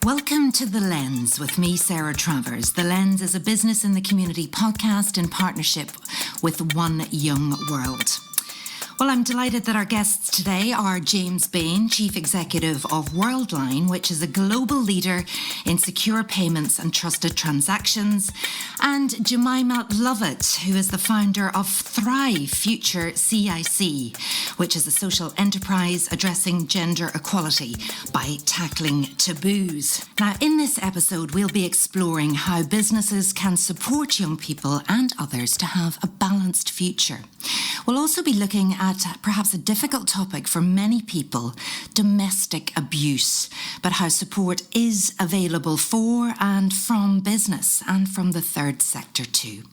Welcome to The Lens with me, Sarah Travers. The Lens is a business in the community podcast in partnership with One Young World. Well, I'm delighted that our guests today are James Bain, Chief Executive of Worldline, which is a global leader in secure payments and trusted transactions, and Jemima Lovatt, who is the founder of Thrive Future CIC, which is a social enterprise addressing gender equality by tackling taboos. Now, in this episode, we'll be exploring how businesses can support young people and others to have a balanced future. We'll also be looking at perhaps a difficult topic for many people, domestic abuse, but how support is available for and from business and from the third sector too.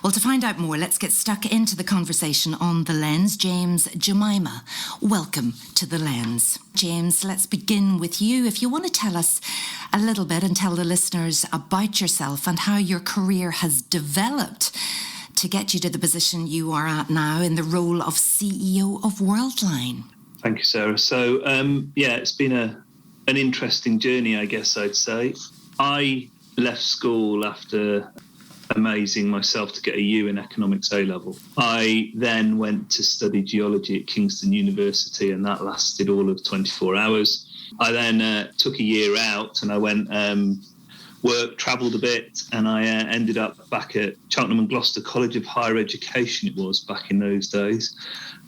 Well, to find out more, let's get stuck into the conversation on The Lens. James, Jemima, welcome to The Lens. James, let's begin with you. If you want to tell us a little bit and tell the listeners about yourself and how your career has developed to get you to the position you are at now in the role of CEO of Worldline. Thank you, Sarah. So, it's been an interesting journey, I guess I'd say. I left school after amazing myself to get a U in economics A-level. I then went to study geology at Kingston University, and that lasted all of 24 hours. I then took a year out and I went travelled a bit, and I ended up back at Cheltenham and Gloucester College of Higher Education, it was back in those days.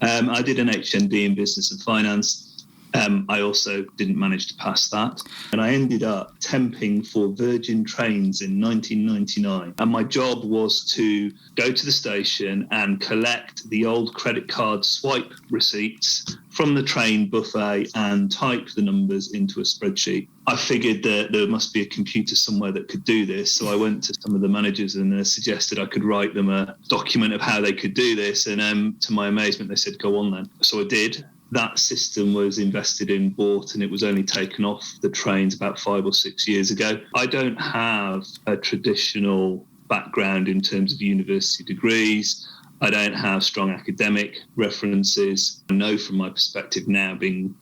I did an HND in Business and Finance. I also didn't manage to pass that. And I ended up temping for Virgin Trains in 1999. And my job was to go to the station and collect the old credit card swipe receipts from the train buffet and type the numbers into a spreadsheet. I figured that there must be a computer somewhere that could do this. So I went to some of the managers and suggested I could write them a document of how they could do this. And to my amazement, they said, go on then. So I did. That system was invested in, bought, and it was only taken off the trains about 5 or 6 years ago. I don't have a traditional background in terms of university degrees. I don't have strong academic references. I know from my perspective now, being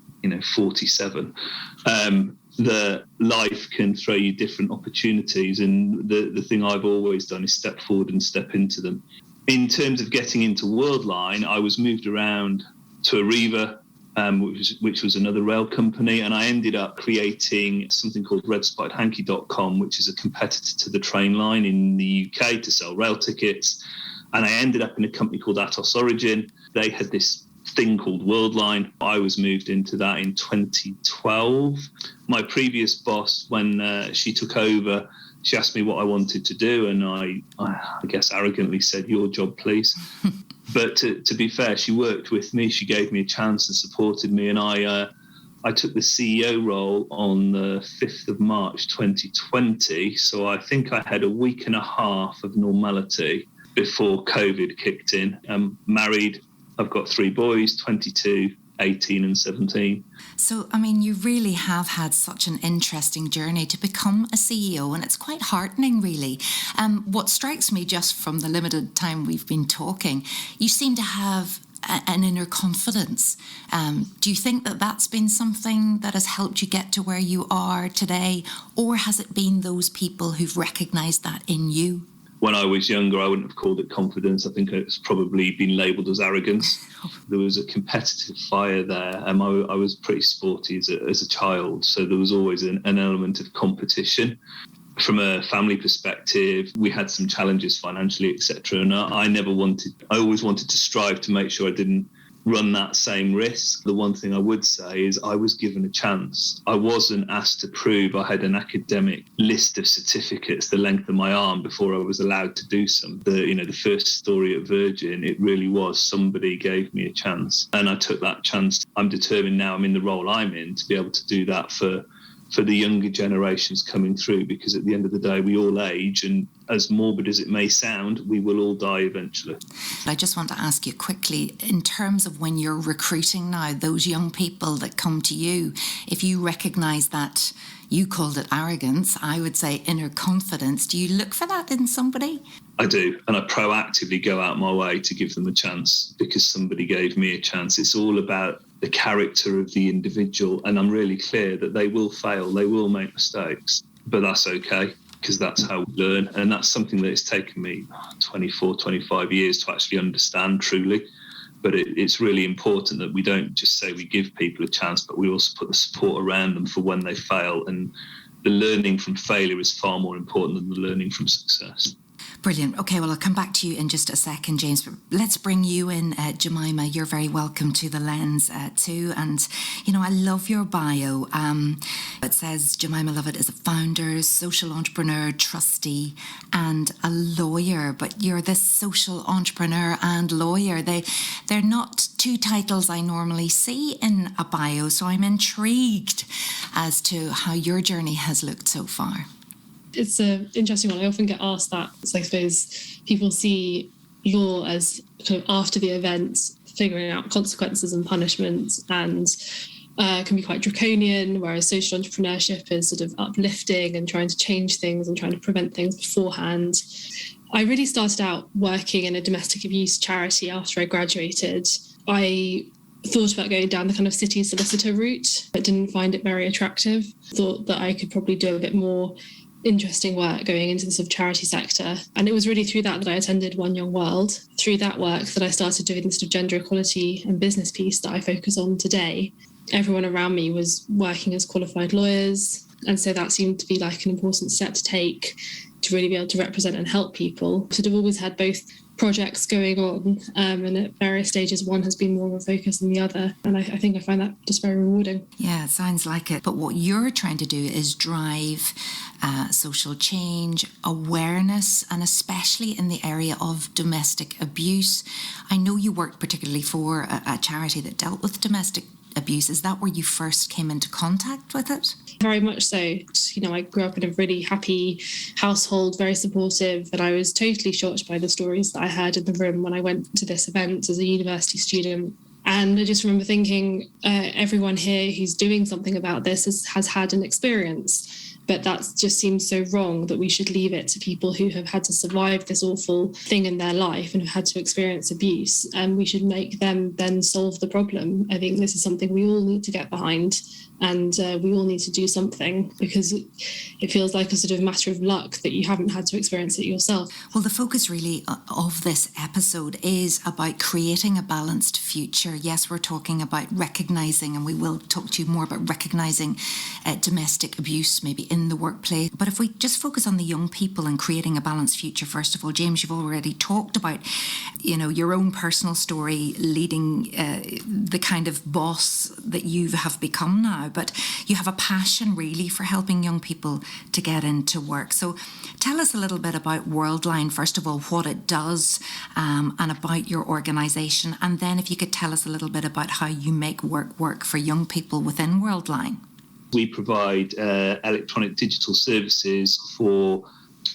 47, that life can throw you different opportunities. And the thing I've always done is step forward and step into them. In terms of getting into Worldline, I was moved around to Arriva, which was another rail company, and I ended up creating something called redspikedhanky.com, which is a competitor to the train line in the UK to sell rail tickets. And I ended up in a company called Atos Origin. They had this thing called Worldline. I was moved into that in 2012. My previous boss, when she took over, she asked me what I wanted to do, and I guess arrogantly said, your job, please. But to be fair, she worked with me. She gave me a chance and supported me. And I took the CEO role on the 5th of March, 2020. So I think I had a week and a half of normality before COVID kicked in. I'm married. I've got 3 boys, 22, 18 and 17. So, you really have had such an interesting journey to become a CEO, and it's quite heartening, really. What strikes me just from the limited time we've been talking, you seem to have an inner confidence. Do you think that that's been something that has helped you get to where you are today, or has it been those people who've recognised that in you? When I was younger, I wouldn't have called it confidence. I think it's probably been labelled as arrogance. There was a competitive fire there. I was pretty sporty as a child, so there was always an element of competition. From a family perspective, we had some challenges financially, etc. And I always wanted to strive to make sure I didn't run that same risk. The one thing I would say is I was given a chance. I wasn't asked to prove I had an academic list of certificates the length of my arm before I was allowed to do some. The first story at Virgin, it really was somebody gave me a chance, and I took that chance. I'm determined now I'm in the role I'm in to be able to do that for the younger generations coming through, because at the end of the day we all age, and as morbid as it may sound, we will all die eventually. I just want to ask you quickly, in terms of when you're recruiting now, those young people that come to you, if you recognise that, you called it arrogance, I would say inner confidence, do you look for that in somebody? I do, and I proactively go out my way to give them a chance because somebody gave me a chance. It's all about the character of the individual, and I'm really clear that they will fail, they will make mistakes, but that's okay, because that's how we learn. And that's something that it's taken me 24, 25 years to actually understand truly. But it's really important that we don't just say we give people a chance, but we also put the support around them for when they fail. And the learning from failure is far more important than the learning from success. Brilliant. Okay, well, I'll come back to you in just a second, James. But let's bring you in, Jemima. You're very welcome to the Lens too. And, you know, I love your bio. It says Jemima Lovatt is a founder, social entrepreneur, trustee, and a lawyer. But you're this social entrepreneur and lawyer. They're not two titles I normally see in a bio. So I'm intrigued as to how your journey has looked so far. It's an interesting one. I often get asked that. So I suppose people see law as kind of after the event, figuring out consequences and punishments, and can be quite draconian, whereas social entrepreneurship is sort of uplifting and trying to change things and trying to prevent things beforehand. I really started out working in a domestic abuse charity after I graduated. I thought about going down the kind of city solicitor route, but didn't find it very attractive. Thought that I could probably do a bit more interesting work going into the sort of charity sector. And it was really through that I attended One Young World. Through that work that I started doing the sort of gender equality and business piece that I focus on today. Everyone around me was working as qualified lawyers. And so that seemed to be like an important step to take to really be able to represent and help people. Sort of always had both projects going on, and at various stages one has been more of a focus than the other, and I think I find that just very rewarding. Yeah, it sounds like it. But what you're trying to do is drive social change, awareness, and especially in the area of domestic abuse. I know you worked particularly for a charity that dealt with domestic abuse. Is that where you first came into contact with it? Very much so. You know, I grew up in a really happy household, very supportive, and I was totally shocked by the stories that I heard in the room when I went to this event as a university student. And I just remember thinking, everyone here who's doing something about this has had an experience. But that just seems so wrong, that we should leave it to people who have had to survive this awful thing in their life and have had to experience abuse. And we should make them then solve the problem. I think this is something we all need to get behind. And we all need to do something, because it feels like a sort of matter of luck that you haven't had to experience it yourself. Well, the focus really of this episode is about creating a balanced future. Yes, we're talking about recognising, and we will talk to you more about recognising domestic abuse maybe in the workplace. But if we just focus on the young people and creating a balanced future, first of all, James, you've already talked about, you know, your own personal story leading the kind of boss that you have become now. But you have a passion really for helping young people to get into work. So tell us a little bit about Worldline, first of all, what it does, and about your organisation. And then if you could tell us a little bit about how you make work for young people within Worldline. We provide electronic digital services for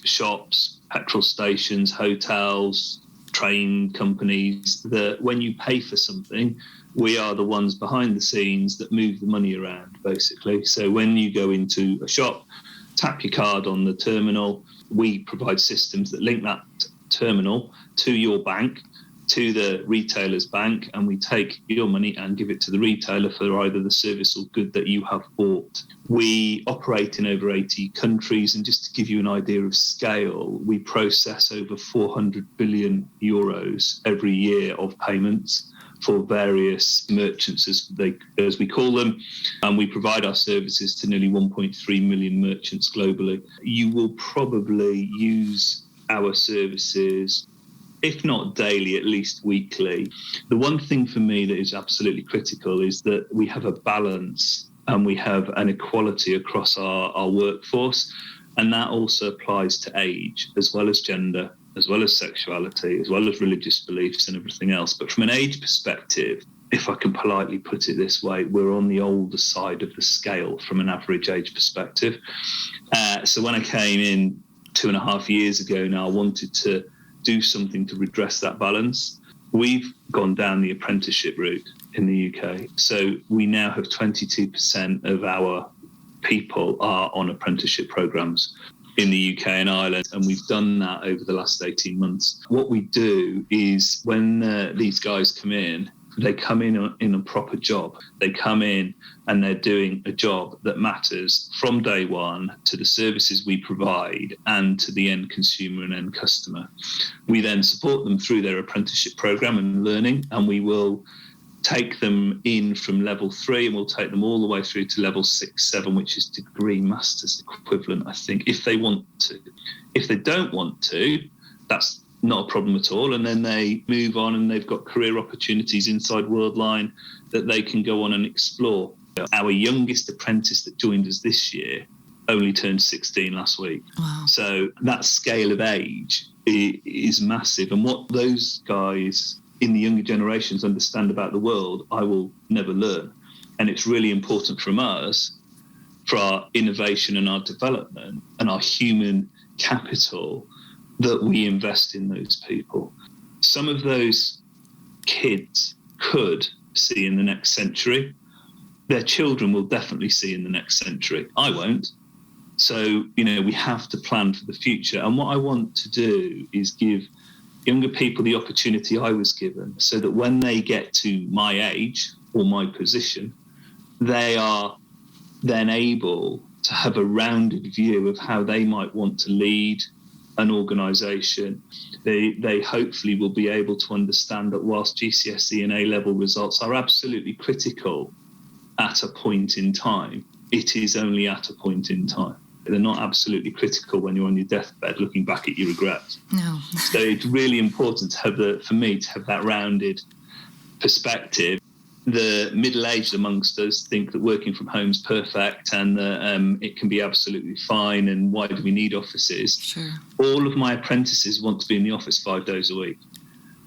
shops, petrol stations, hotels, train companies, that when you pay for something, we are the ones behind the scenes that move the money around, basically. So when you go into a shop, tap your card on the terminal, we provide systems that link that terminal to your bank, to the retailer's bank, and we take your money and give it to the retailer for either the service or good that you have bought. We operate in over 80 countries, and just to give you an idea of scale, we process over 400 billion euros every year of payments for various merchants, as we call them, and we provide our services to nearly 1.3 million merchants globally. You will probably use our services, if not daily, at least weekly. The one thing for me that is absolutely critical is that we have a balance and we have an equality across our workforce, and that also applies to age as well as gender, as well as sexuality, as well as religious beliefs and everything else. But from an age perspective, if I can politely put it this way, we're on the older side of the scale from an average age perspective. So when I came in 2.5 years ago now, wanted to do something to redress that balance. We've gone down the apprenticeship route in the UK. So we now have 22% of our people are on apprenticeship programs in the UK and Ireland, and we've done that over the last 18 months. What we do is when these guys come in, they come in a proper job. They come in and they're doing a job that matters from day one to the services we provide and to the end consumer and end customer. We then support them through their apprenticeship program and learning, and we will take them in from level 3 and we'll take them all the way through to level 6, 7, which is degree master's equivalent, I think, if they want to. If they don't want to, that's not a problem at all. And then they move on and they've got career opportunities inside Worldline that they can go on and explore. Our youngest apprentice that joined us this year only turned 16 last week. Wow. So that scale of age is massive. And what those guys in the younger generations understand about the world, I will never learn. And it's really important from us, for our innovation and our development and our human capital, that we invest in those people. Some of those kids could see in the next century. Their children will definitely see in the next century. I won't. So, we have to plan for the future. And what I want to do is give younger people the opportunity I was given, so that when they get to my age or my position, they are then able to have a rounded view of how they might want to lead an organisation. They hopefully will be able to understand that whilst GCSE and A-level results are absolutely critical at a point in time, it is only at a point in time. They're not absolutely critical when you're on your deathbed looking back at your regrets. No. So it's really important to have for me to have that rounded perspective. The middle-aged amongst us think that working from home is perfect and that it can be absolutely fine, and why do we need offices? Sure. All of my apprentices want to be in the office 5 days a week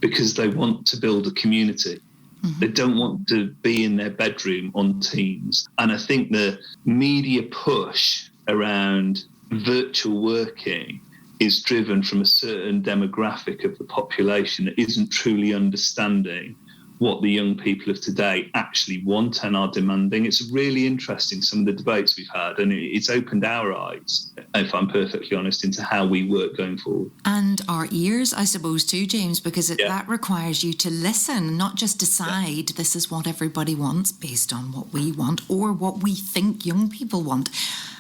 because they want to build a community. Mm-hmm. They don't want to be in their bedroom on Teams. And I think the media push around virtual working is driven from a certain demographic of the population that isn't truly understanding what the young people of today actually want and are demanding. It's really interesting, some of the debates we've had, and it's opened our eyes, if I'm perfectly honest, into how we work going forward. And our ears, I suppose, too, James, because that requires you to listen, not just decide this is what everybody wants based on what we want or what we think young people want.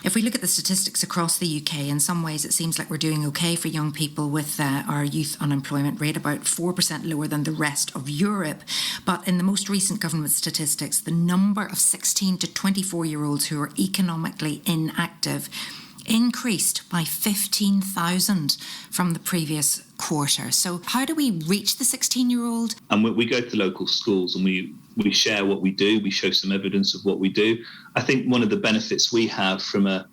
If we look at the statistics across the UK, in some ways it seems like we're doing okay for young people, with our youth unemployment rate about 4% lower than the rest of Europe. But in the most recent government statistics, the number of 16 to 24-year-olds who are economically inactive increased by 15,000 from the previous quarter. So how do we reach the 16-year-old? And we go to local schools and we share what we do. We show some evidence of what we do. I think one of the benefits we have from a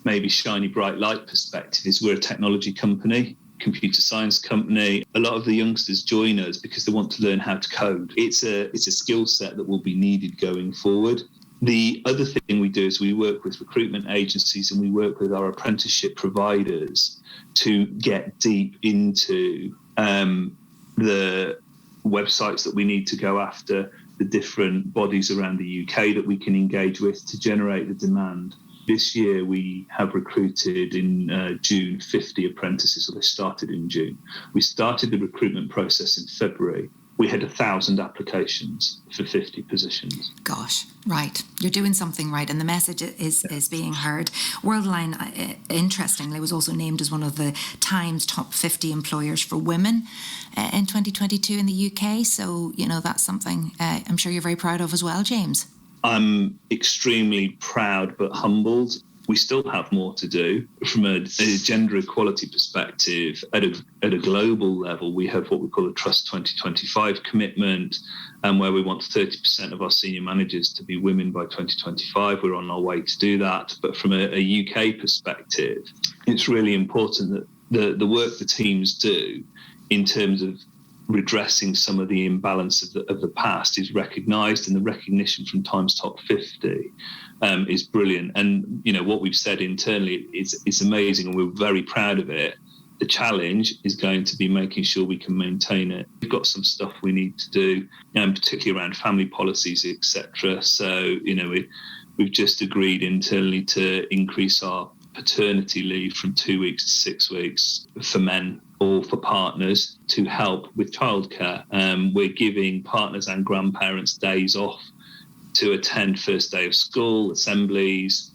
maybe shiny bright light perspective is we're a technology company, computer science company. A lot of the youngsters join us because they want to learn how to code. It's a skill set that will be needed going forward. The other thing we do is we work with recruitment agencies and we work with our apprenticeship providers to get deep into the websites that we need to go after, the different bodies around the UK that we can engage with to generate the demand. This year we have recruited in June 50 apprentices, or they started in June. We started the recruitment process in February. We had 1,000 applications for 50 positions. Gosh, right. You're doing something right, and the message is being heard. Worldline, interestingly, was also named as one of the Times top 50 employers for women in 2022 in the UK. So, that's something I'm sure you're very proud of as well, James. I'm extremely proud but humbled. We still have more to do. From a gender equality perspective, at a global level, we have what we call a Trust 2025 commitment, where we want 30% of our senior managers to be women by 2025. We're on our way to do that. But from a UK perspective, it's really important that the work the teams do in terms of redressing some of the imbalance of the past is recognised, and the recognition from Times Top 50 is brilliant. And what we've said internally is amazing, and we're very proud of it. The challenge is going to be making sure we can maintain it. We've got some stuff we need to do, particularly around family policies, etc. So we've just agreed internally to increase our paternity leave from 2 weeks to 6 weeks for men or for partners to help with childcare. We're giving partners and grandparents days off to attend first day of school, assemblies,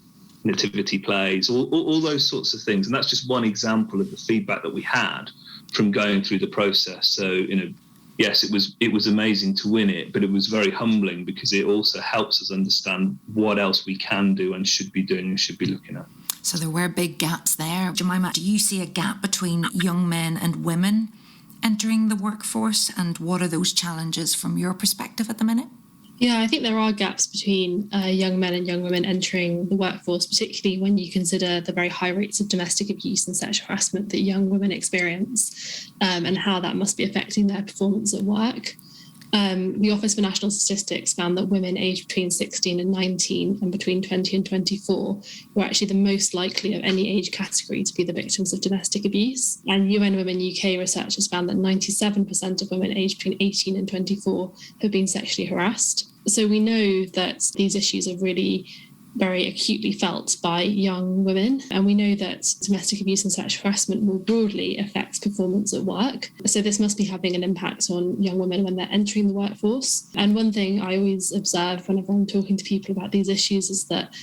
nativity plays, all those sorts of things. And that's just one example of the feedback that we had from going through the process. So, yes, it was amazing to win it, but it was very humbling because it also helps us understand what else we can do and should be doing and should be looking at. So there were big gaps there. Jemima, do you see a gap between young men and women entering the workforce? And what are those challenges from your perspective at the minute? Yeah, I think there are gaps between young men and young women entering the workforce, particularly when you consider the very high rates of domestic abuse and sexual harassment that young women experience, and how that must be affecting their performance at work. The Office for National Statistics found that women aged between 16 and 19 and between 20 and 24 were actually the most likely of any age category to be the victims of domestic abuse. And UN Women UK researchers found that 97% of women aged between 18 and 24 have been sexually harassed. So we know that these issues are really very acutely felt by young women. And we know that domestic abuse and sexual harassment more broadly affects performance at work. So this must be having an impact on young women when they're entering the workforce. And one thing I always observe whenever I'm talking to people about these issues is that,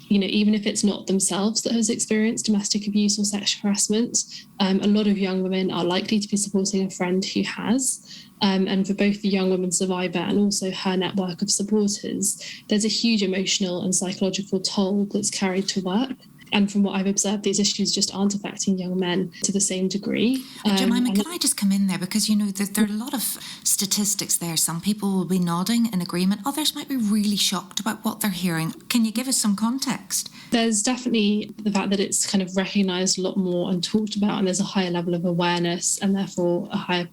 even if it's not themselves that has experienced domestic abuse or sexual harassment, a lot of young women are likely to be supporting a friend who has. And for both the young woman survivor and also her network of supporters, there's a huge emotional and psychological toll that's carried to work. And from what I've observed, these issues just aren't affecting young men to the same degree. Jemima, can I just come in there? Because, there are a lot of statistics there. Some people will be nodding in agreement. Others might be really shocked about what they're hearing. Can you give us some context? There's definitely the fact that it's kind of recognised a lot more and talked about, and there's a higher level of awareness and therefore a higher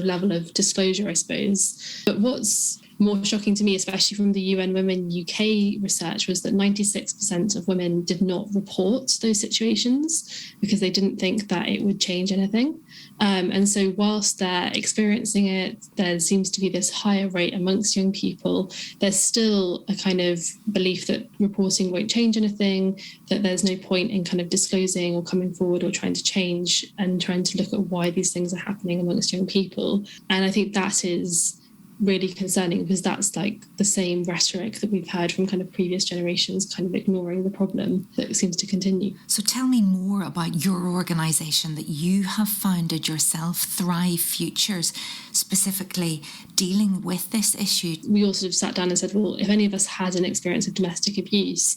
level of disclosure, I suppose. But what's more shocking to me, especially from the UN Women UK research, was that 96% of women did not report those situations because they didn't think that it would change anything. And so whilst they're experiencing it, there seems to be this higher rate amongst young people. There's still a kind of belief that reporting won't change anything, that there's no point in kind of disclosing or coming forward or trying to change and trying to look at why these things are happening amongst young people. And I think that is really concerning because that's like the same rhetoric that we've heard from kind of previous generations, kind of ignoring the problem that seems to continue. So tell me more about your organisation that you have founded yourself, Thrive Futures, specifically dealing with this issue. We all sort of sat down and said, well, if any of us had an experience of domestic abuse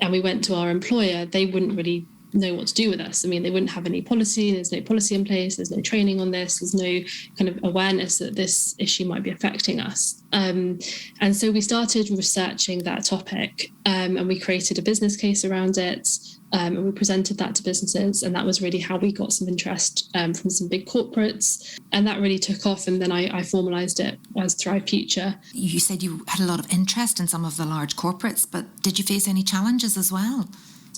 and we went to our employer, they wouldn't really know what to do with us. I mean, they wouldn't have any policy, there's no policy in place, there's no training on this, there's no kind of awareness that this issue might be affecting us. And so we started researching that topic and we created a business case around it and we presented that to businesses, and that was really how we got some interest from some big corporates, and that really took off, and then I formalised it as Thrive Future. You said you had a lot of interest in some of the large corporates, but did you face any challenges as well?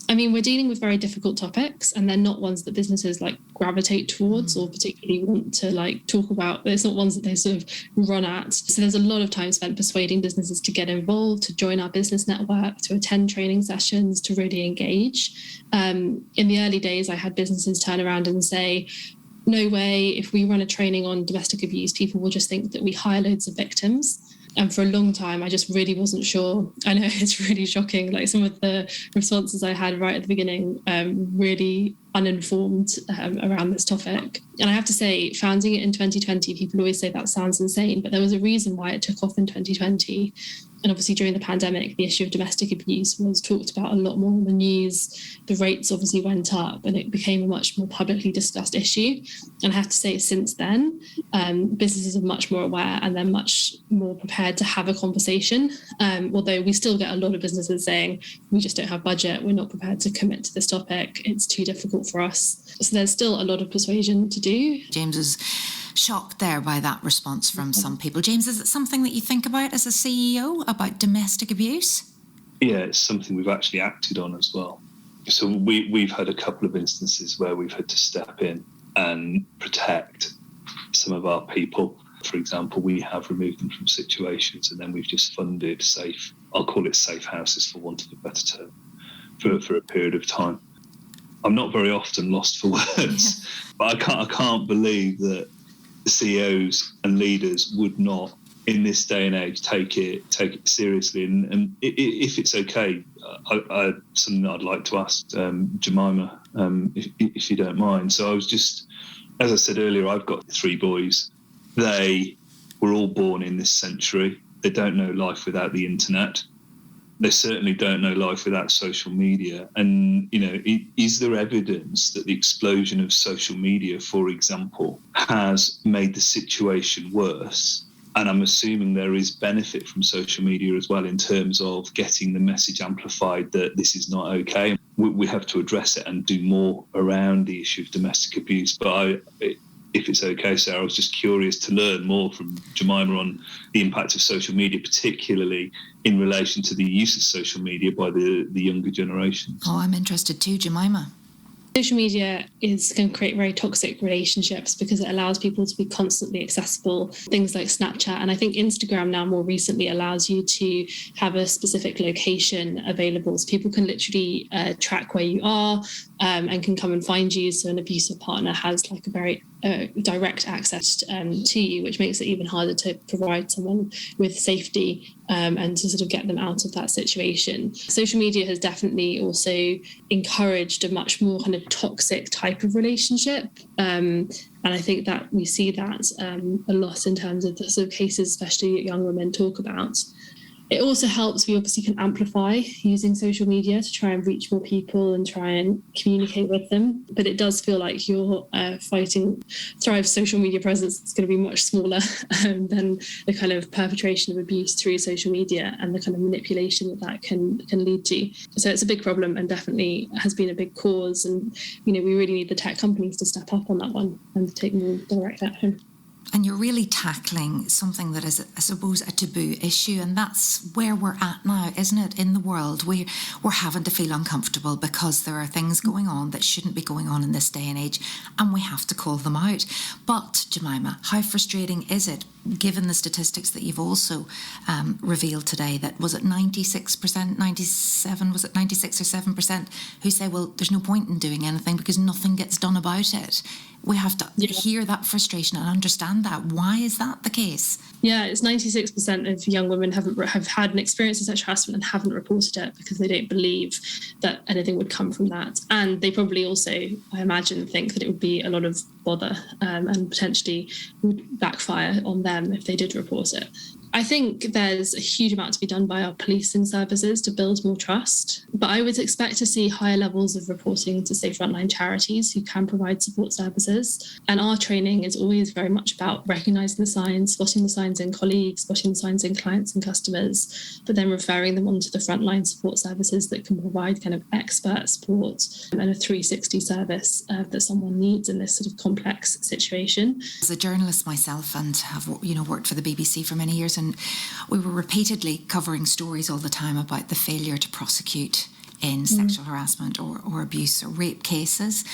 I mean, we're dealing with very difficult topics, and they're not ones that businesses gravitate towards or particularly want to talk about. It's not ones that they sort of run at. So there's a lot of time spent persuading businesses to get involved, to join our business network, to attend training sessions, to really engage. In the early days, I had businesses turn around and say, no way, if we run a training on domestic abuse, people will just think that we hire loads of victims. And for a long time, I just really wasn't sure. I know it's really shocking. Some of the responses I had right at the beginning, really uninformed around this topic. And I have to say, founding it in 2020, people always say that sounds insane, but there was a reason why it took off in 2020. And obviously during the pandemic, the issue of domestic abuse was talked about a lot more in the news. The rates obviously went up and it became a much more publicly discussed issue. And I have to say, since then, businesses are much more aware and they're much more prepared to have a conversation. Although we still get a lot of businesses saying, we just don't have budget, we're not prepared to commit to this topic, it's too difficult difficult for us. So there's still a lot of persuasion to do. James is shocked there by that response from some people. James, is it something that you think about as a CEO, about domestic abuse? Yeah, it's something we've actually acted on as well. So we've had a couple of instances where we've had to step in and protect some of our people. For example, we have removed them from situations, and then we've just funded safe, I'll call it safe houses for want of a better term, for a period of time. I'm not very often lost for words, but I can't believe that CEOs and leaders would not, in this day and age, take it seriously. And if it's okay, something that I'd like to ask Jemima, if you don't mind. So I was just, as I said earlier, I've got 3 boys. They were all born in this century. They don't know life without the internet. They certainly don't know life without social media. And, is there evidence that the explosion of social media, for example, has made the situation worse? And I'm assuming there is benefit from social media as well in terms of getting the message amplified that this is not okay. We have to address it and do more around the issue of domestic abuse. But if it's okay, Sarah, I was just curious to learn more from Jemima on the impact of social media, particularly in relation to the use of social media by the younger generations. Oh, I'm interested too, Jemima. Social media is going to create very toxic relationships because it allows people to be constantly accessible, things like Snapchat. And I think Instagram now more recently allows you to have a specific location available. So people can literally track where you are and can come and find you. So an abusive partner has like a very direct access to you, which makes it even harder to provide someone with safety and to sort of get them out of that situation. Social media has definitely also encouraged a much more kind of toxic type of relationship. And I think that we see that a lot in terms of the sort of cases, especially that young women talk about. It also helps, we obviously can amplify using social media to try and reach more people and try and communicate with them. But it does feel like your fighting Thrive's social media presence is going to be much smaller than the kind of perpetration of abuse through social media and the kind of manipulation that can lead to. So it's a big problem and definitely has been a big cause. And, we really need the tech companies to step up on that one and take more direct action. And you're really tackling something that is, I suppose, a taboo issue. And that's where we're at now, isn't it, in the world? We're having to feel uncomfortable because there are things going on that shouldn't be going on in this day and age, and we have to call them out. But, Jemima, how frustrating is it, given the statistics that you've also revealed today, that was it 96%, 97, was it 96 or 7% who say, well, there's no point in doing anything because nothing gets done about it? We have to hear that frustration and understand that. Why is that the case? Yeah, it's 96% of young women have had an experience of sexual harassment and haven't reported it because they don't believe that anything would come from that. And they probably also, I imagine, think that it would be a lot of bother and potentially would backfire on them if they did report it. I think there's a huge amount to be done by our policing services to build more trust, but I would expect to see higher levels of reporting to, say, frontline charities who can provide support services. And our training is always very much about recognising the signs, spotting the signs in colleagues, spotting the signs in clients and customers, but then referring them onto the frontline support services that can provide kind of expert support and a 360 service that someone needs in this sort of complex situation. As a journalist myself and have worked for the BBC for many years, and we were repeatedly covering stories all the time about the failure to prosecute in sexual harassment or abuse or rape cases.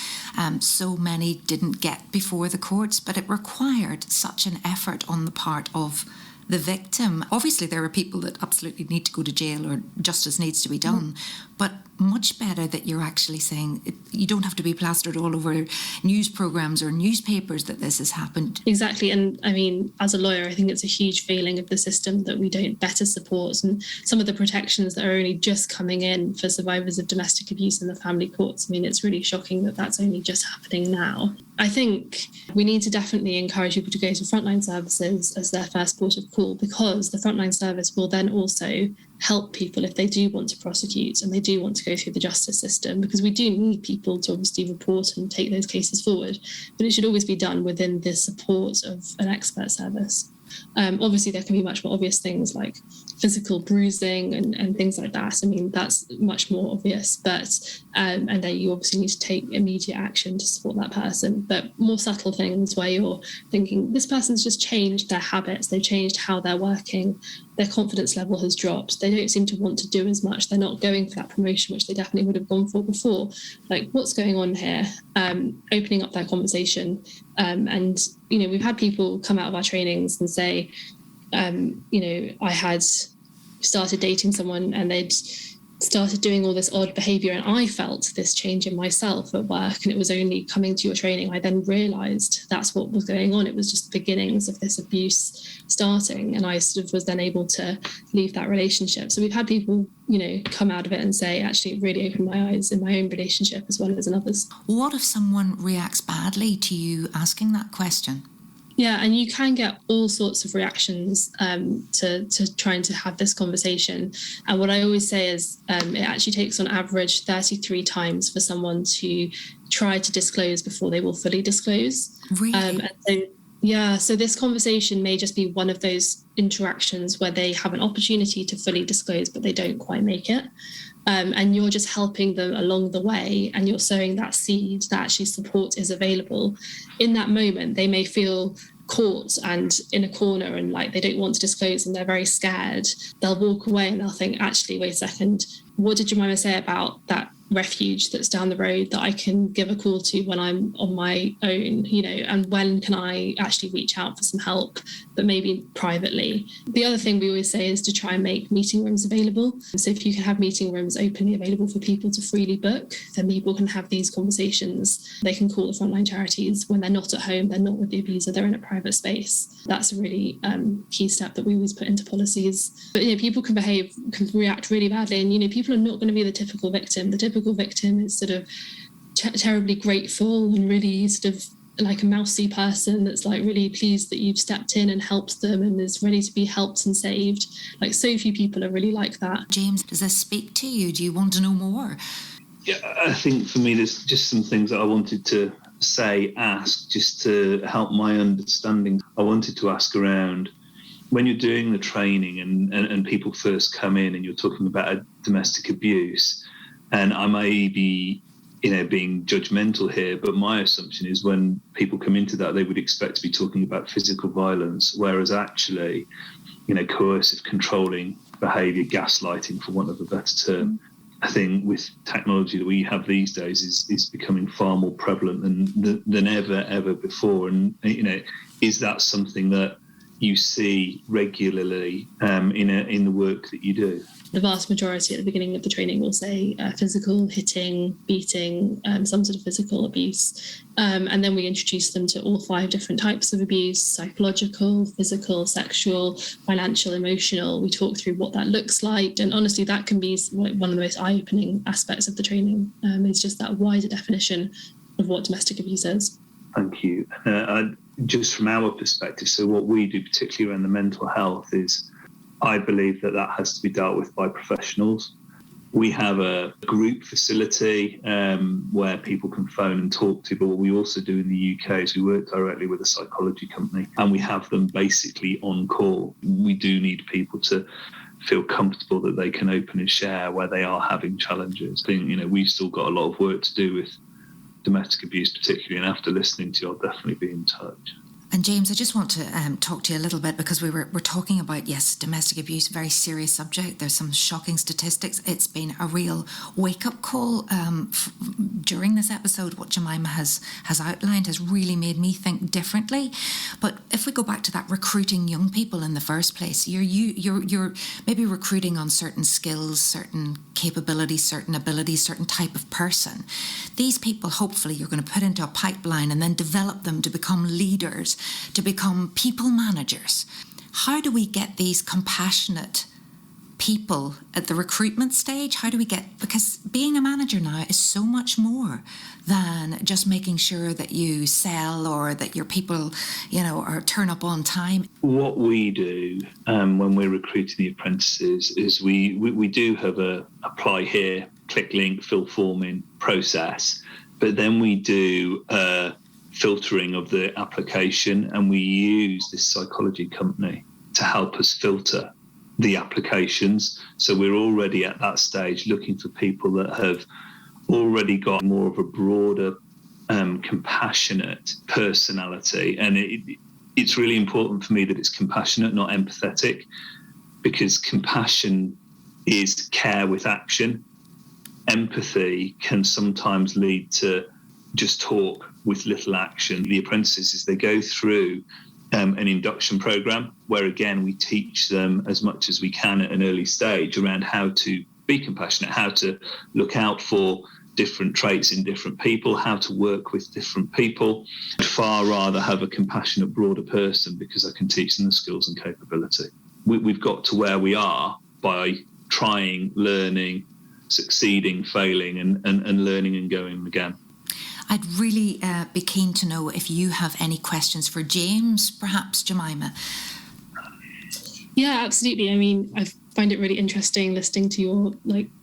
So many didn't get before the courts, but it required such an effort on the part of the victim. Obviously, there are people that absolutely need to go to jail or justice needs to be done, but much better that you're actually saying you don't have to be plastered all over news programs or newspapers that this has happened. Exactly. And I mean, as a lawyer, I think it's a huge failing of the system that we don't better support and some of the protections that are only just coming in for survivors of domestic abuse in the family courts. I mean, it's really shocking that that's only just happening now. I think we need to definitely encourage people to go to frontline services as their first port of call, because the frontline service will then also help people if they do want to prosecute and they do want to go through the justice system, because we do need people to obviously report and take those cases forward, but it should always be done within the support of an expert service. Obviously, there can be much more obvious things like physical bruising and things like that. I mean, that's much more obvious, but and then you obviously need to take immediate action to support that person. But more subtle things where you're thinking, this person's just changed their habits, they've changed how they're working, their confidence level has dropped, they don't seem to want to do as much, they're not going for that promotion, which they definitely would have gone for before. Like, what's going on here? Opening up that conversation. And, you know, we've had people come out of our trainings and say, you know, I had started dating someone and they'd started doing all this odd behavior and I felt this change in myself at work, and it was only coming to your training I then realized that's what was going on. It was just the beginnings of this abuse starting, and I sort of was then able to leave that relationship. So we've had people, you know, come out of it and say, actually, it really opened my eyes in my own relationship as well as in others. What if someone reacts badly to you asking that question? Yeah, and you can get all sorts of reactions to trying to have this conversation. And what I always say is it actually takes on average 33 times for someone to try to disclose before they will fully disclose. Really? So this conversation may just be one of those interactions where they have an opportunity to fully disclose, but they don't quite make it. And you're just helping them along the way, and you're sowing that seed that actually support is available. In that moment, they may feel caught and in a corner and like they don't want to disclose and they're very scared. They'll walk away and they'll think, actually, wait a second, what did Jemima say about that refuge that's down the road that I can give a call to when I'm on my own, you know, and when can I actually reach out for some help, but maybe privately. The other thing we always say is to try and make meeting rooms available. So if you can have meeting rooms openly available for people to freely book, then people can have these conversations. They can call the frontline charities when they're not at home, they're not with the abuser, they're in a private space. That's a really key step that we always put into policies. But, you know, people can react really badly, and, you know, people are not going to be the typical victim. The typical victim is sort of terribly grateful and really sort of like a mousy person that's like really pleased that you've stepped in and helped them and is ready to be helped and saved. Like, so few people are really like that. James, does this speak to you? Do you want to know more? Yeah, I think for me there's just some things that I wanted to ask just to help my understanding. I wanted to ask around when you're doing the training and people first come in and you're talking about domestic abuse, and I may be, you know, being judgmental here, but my assumption is when people come into that, they would expect to be talking about physical violence, whereas actually, you know, coercive, controlling behaviour, gaslighting, for want of a better term, I think with technology that we have these days is becoming far more prevalent than ever before. And, you know, is that something that you see regularly in the work that you do? The vast majority at the beginning of the training will say physical, hitting, beating, some sort of physical abuse. And then we introduce them to all 5 different types of abuse: psychological, physical, sexual, financial, emotional. We talk through what that looks like. And honestly, that can be one of the most eye-opening aspects of the training. It's just that wider definition of what domestic abuse is. Thank you. Just from our perspective, so what we do, particularly around the mental health, is I believe that has to be dealt with by professionals. We have a group facility where people can phone and talk to, but what we also do in the UK is we work directly with a psychology company and we have them basically on call. We do need people to feel comfortable that they can open and share where they are having challenges. I think, you know, we've still got a lot of work to do with domestic abuse particularly, and after listening to you, I'll definitely be in touch. And James, I just want to talk to you a little bit, because we're talking about, yes, domestic abuse, very serious subject. There's some shocking statistics. It's been a real wake-up call during this episode. What Jemima has outlined has really made me think differently. But if we go back to that recruiting young people in the first place, you're maybe recruiting on certain skills, certain capabilities, certain abilities, certain type of person. These people, hopefully, you're going to put into a pipeline and then develop them to become leaders, to become people managers. How do we get these compassionate people at the recruitment stage? How do we get, because being a manager now is so much more than just making sure that you sell or that your people, you know, are turn up on time. What we do when we're recruiting the apprentices is we do have a apply here, click link, fill form in process, but then we do filtering of the application, and we use this psychology company to help us filter the applications. So we're already at that stage looking for people that have already got more of a broader, compassionate personality. And it's really important for me that it's compassionate, not empathetic, because compassion is care with action. Empathy can sometimes lead to just talk with little action. The apprentices, they go through an induction program where, again, we teach them as much as we can at an early stage around how to be compassionate, how to look out for different traits in different people, how to work with different people. I'd far rather have a compassionate, broader person because I can teach them the skills and capability. We've got to where we are by trying, learning, succeeding, failing, and learning and going again. I'd really be keen to know if you have any questions for James, perhaps Jemima. Yeah, absolutely. I mean, I find it really interesting listening to your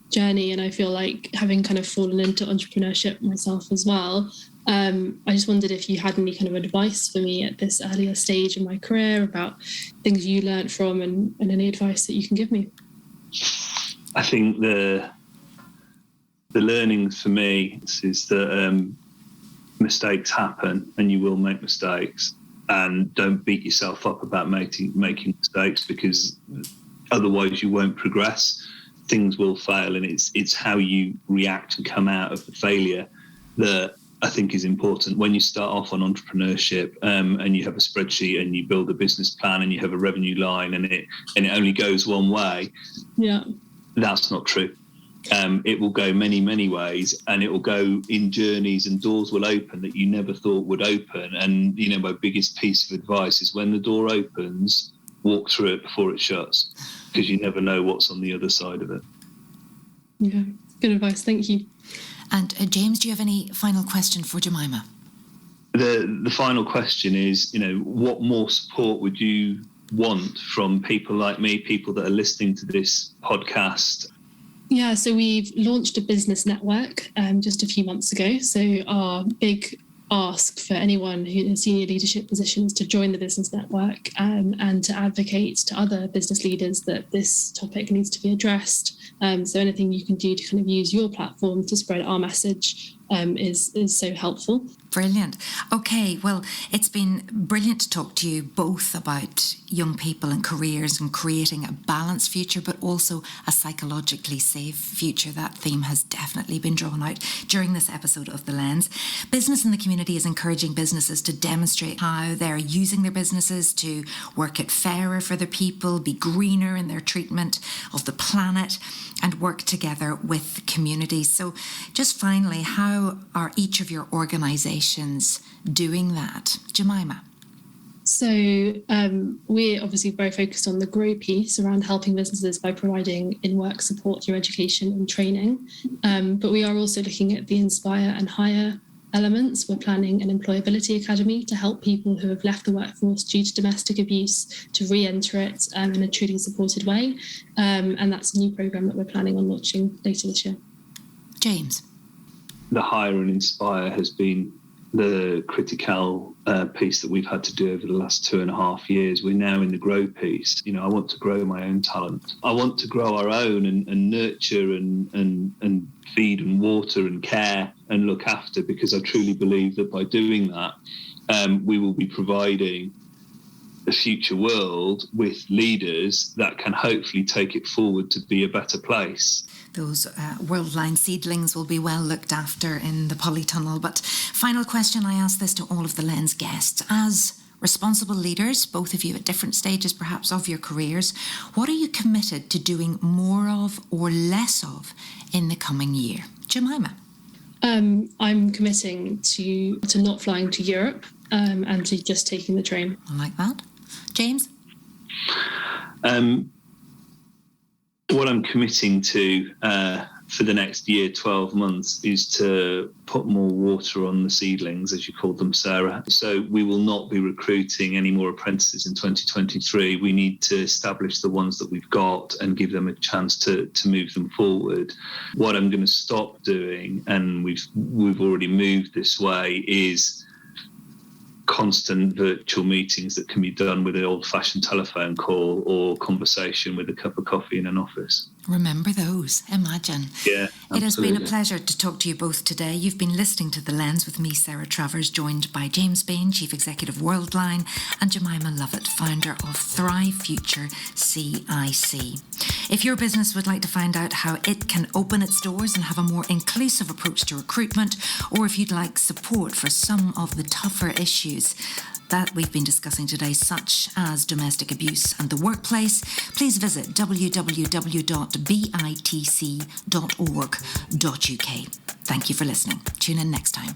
journey, and I feel like having kind of fallen into entrepreneurship myself as well. I just wondered if you had any kind of advice for me at this earlier stage in my career about things you learned from, and any advice that you can give me. I think the learnings for me is that mistakes happen, and you will make mistakes, and don't beat yourself up about making mistakes, because otherwise you won't progress. Things will fail, and it's how you react and come out of the failure that I think is important. When you start off on entrepreneurship, and you have a spreadsheet and you build a business plan and you have a revenue line, and it only goes one way, yeah, that's not true. It will go many, many ways, and it will go in journeys, and doors will open that you never thought would open. And, my biggest piece of advice is when the door opens, walk through it before it shuts, because you never know what's on the other side of it. Yeah, good advice. Thank you. And James, do you have any final question for Jemima? The final question is, what more support would you want from people like me, people that are listening to this podcast? Yeah, so we've launched a business network just a few months ago. So our big ask for anyone who in senior leadership positions to join the business network and to advocate to other business leaders that this topic needs to be addressed. So anything you can do to kind of use your platform to spread our message is so helpful. Brilliant. Okay, well, it's been brilliant to talk to you both about young people and careers and creating a balanced future, but also a psychologically safe future. That theme has definitely been drawn out during this episode of The Lens. Business in the Community is encouraging businesses to demonstrate how they're using their businesses to work it fairer for their people, be greener in their treatment of the planet, and work together with communities. So just finally, how are each of your organisations doing that? Jemima? So we're obviously very focused on the grow piece around helping businesses by providing in-work support through education and training. But we are also looking at the inspire and hire elements. We're planning an employability academy to help people who have left the workforce due to domestic abuse to re-enter it in a truly supported way. And that's a new programme that we're planning on launching later this year. James? The hire and inspire has been the critical piece that we've had to do over the last 2.5 years. We're now in the grow piece. I want to grow my own talent. I want to grow our own and nurture and feed and water and care and look after, because I truly believe that by doing that, we will be providing a future world with leaders that can hopefully take it forward to be a better place. Those Worldline seedlings will be well looked after in the polytunnel. But final question, I ask this to all of the Lens guests. As responsible leaders, both of you at different stages perhaps of your careers, what are you committed to doing more of or less of in the coming year? Jemima? I'm committing to not flying to Europe and to just taking the train. I like that. James? What I'm committing to for the next year, 12 months, is to put more water on the seedlings, as you called them, Sarah. So we will not be recruiting any more apprentices in 2023. We need to establish the ones that we've got and give them a chance to move them forward. What I'm going to stop doing, and we've already moved this way, is constant virtual meetings that can be done with an old-fashioned telephone call or conversation with a cup of coffee in an office. Remember those. Imagine. Yeah, absolutely. It has been a pleasure to talk to you both today. You've been listening to The Lens with me, Sarah Travers, joined by James Bain, Chief Executive Worldline, and Jemima Lovatt, founder of Thrive Future CIC. If your business would like to find out how it can open its doors and have a more inclusive approach to recruitment, or if you'd like support for some of the tougher issues that we've been discussing today, such as domestic abuse and the workplace, please visit www.bitc.org.uk. Thank you for listening. Tune in next time.